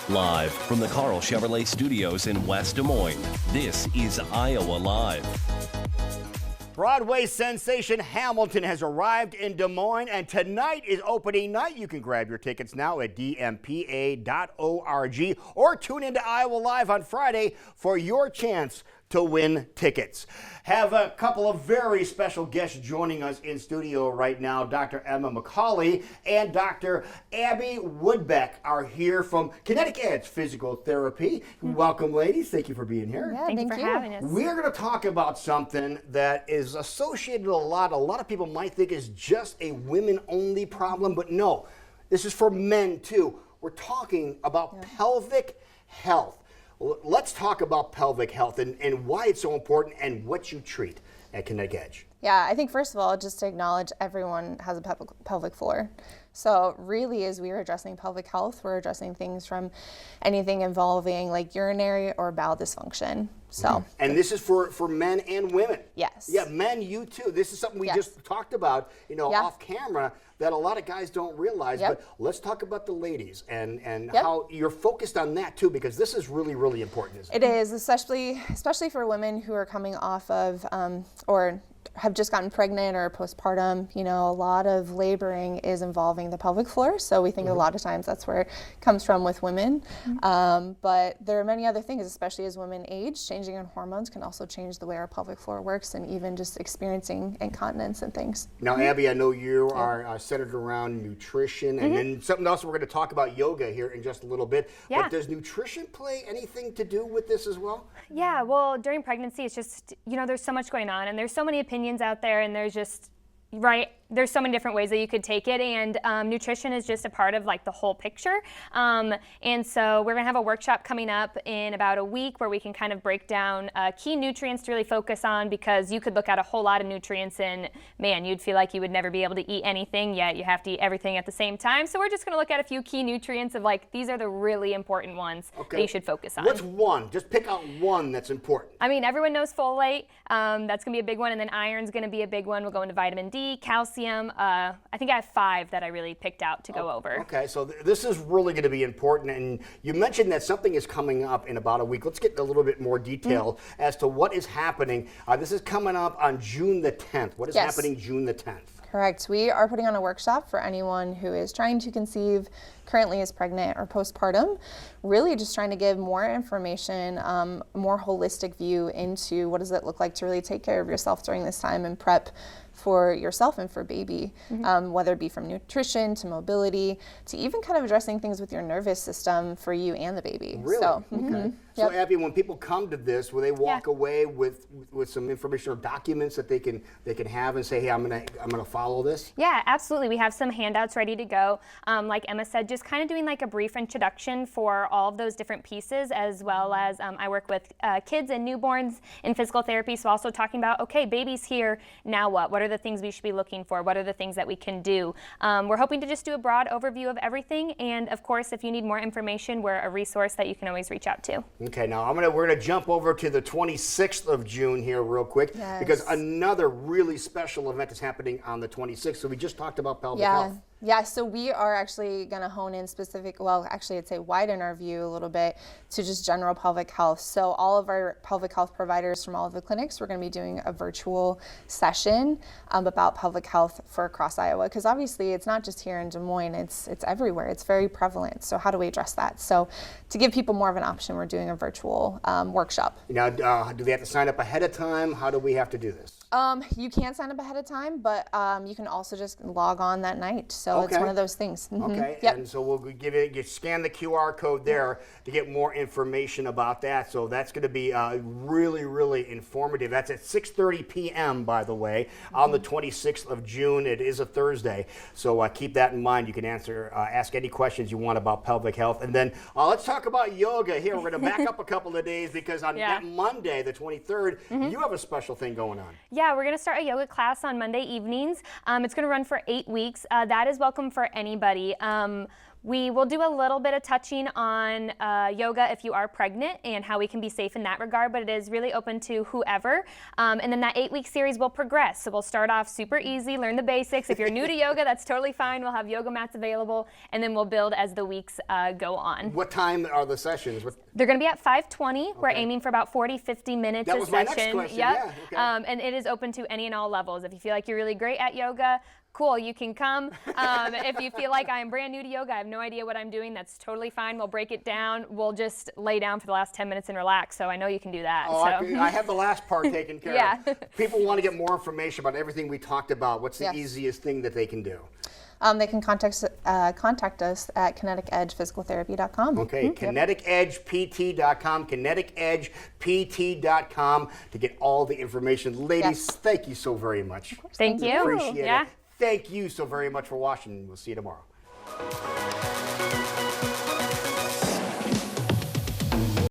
Live from the Carl Chevrolet Studios in West Des Moines, this is Iowa Live. Broadway sensation Hamilton has arrived in Des Moines, and tonight is opening night. You can grab your tickets now at dmpa.org or tune into Iowa Live on Friday for your chance to win tickets. Have a couple of very special guests joining us in studio right now. Dr. Emma McCauley and Dr. Abbey Woodbeck are here from Kinetic Edge Physcial Therapy. Welcome, ladies. Thank you for being here. Yeah, thank you for having us. We're going to talk about something that is associated a lot of people might think is just a women-only problem, but no, this is for men too. We're talking about pelvic health. Let's talk about pelvic health and why it's so important and what you treat at Kinetic Edge. Yeah, I think first of all, just to acknowledge everyone has a pelvic floor. So really, as we are addressing pelvic health, we're addressing things from anything involving like urinary or bowel dysfunction. So, and this is for men and women. Yes. Yeah, men, you too. This is something we just talked about, off camera that a lot of guys don't realize. But let's talk about the ladies and how you're focused on that too, because this is really, really important. Isn't it? It is, especially for women who are coming off of or have just gotten pregnant or postpartum. A lot of laboring is involving the pelvic floor, so we think a lot of times that's where it comes from with women. But there are many other things, especially as women age. Changing in hormones can also change the way our pelvic floor works, and even just experiencing incontinence and things. Now, Abby, I know you are centered around nutrition, and then something else we're going to talk about yoga here in just a little bit. But does nutrition play anything to do with this as well? Yeah, well, during pregnancy, it's just, there's so much going on, and there's so many opinions out there, and there's just, there's so many different ways that you could take it, and nutrition is just a part of like the whole picture. And so we're gonna have a workshop coming up in about a week where we can kind of break down key nutrients to really focus on, because you could look at a whole lot of nutrients and man, you'd feel like you would never be able to eat anything, yet you have to eat everything at the same time. So we're just gonna look at a few key nutrients of like, these are the really important ones that you should focus on. What's one? Just pick out one that's important. I mean, everyone knows folate. That's gonna be a big one, and then iron's gonna be a big one. We'll go into vitamin D, calcium. I think I have 5 that I really picked out to go over. Okay, so this is really going to be important, and you mentioned that something is coming up in about a week. Let's get a little bit more detail as to what is happening. This is coming up on June the 10th. What is happening June the 10th? Correct. We are putting on a workshop for anyone who is trying to conceive, currently is pregnant or postpartum, really just trying to give more information, more holistic view into what does it look like to really take care of yourself during this time and prep for yourself and for baby, whether it be from nutrition to mobility to even kind of addressing things with your nervous system for you and the baby. Really? So, So Abby, when people come to this, will they walk away with some information or documents that they can have and say, hey, I'm gonna follow this? Yeah, absolutely. We have some handouts ready to go. Like Emma said, just kind of doing like a brief introduction for all of those different pieces, as well as I work with kids and newborns in physical therapy. So also talking about, okay, baby's here, now what? What are the things we should be looking for? What are the things that we can do? We're hoping to just do a broad overview of everything. And of course, if you need more information, we're a resource that you can always reach out to. Okay, now we're gonna jump over to the 26th of June here real quick, because another really special event is happening on the 26th. So we just talked about pelvic health. Yeah, so we are actually going to hone in I'd say widen our view a little bit to just general pelvic health. So all of our pelvic health providers from all of the clinics, we're going to be doing a virtual session about pelvic health for across Iowa, because obviously it's not just here in Des Moines, it's everywhere. It's very prevalent. So how do we address that? So to give people more of an option, we're doing a virtual workshop. Now, do they have to sign up ahead of time? How do we have to do this? You can sign up ahead of time, but you can also just log on that night. So it's one of those things. Okay, and so we'll scan the QR code there to get more information about that. So that's going to be really, really informative. That's at 6:30 p.m., by the way, on the 26th of June. It is a Thursday, so keep that in mind. You can ask any questions you want about pelvic health. And then let's talk about yoga here. We're going to back up a couple of days, because on that Monday, the 23rd, you have a special thing going on. Yeah, we're going to start a yoga class on Monday evenings. It's going to run for 8 weeks. That is welcome for anybody. We will do a little bit of touching on yoga if you are pregnant and how we can be safe in that regard, but it is really open to whoever. And then that 8-week series will progress. So we'll start off super easy, learn the basics. If you're new to yoga, that's totally fine. We'll have yoga mats available, and then we'll build as the weeks go on. What time are the sessions? They're going to be at 5:20. We're aiming for about 40-50 minutes That a was my session. next question. Yep. Yeah, okay. And it is open to any and all levels. If you feel like you're really great at yoga, cool, you can come. If you feel like I am brand new to yoga, I have no idea what I'm doing, that's totally fine. We'll break it down. We'll just lay down for the last 10 minutes and relax. So I know you can do that. Oh, so. I have the last part taken care Yeah. of. People want to get more information about everything we talked about. What's the Yes. easiest thing that they can do? They can contact us at kineticedgephysicaltherapy.com. Okay, kineticedgept.com, kineticedgept.com to get all the information. Ladies, Yes. thank you so very much. Thank you. Appreciate Yeah. it. Thank you so very much for watching. We'll see you tomorrow.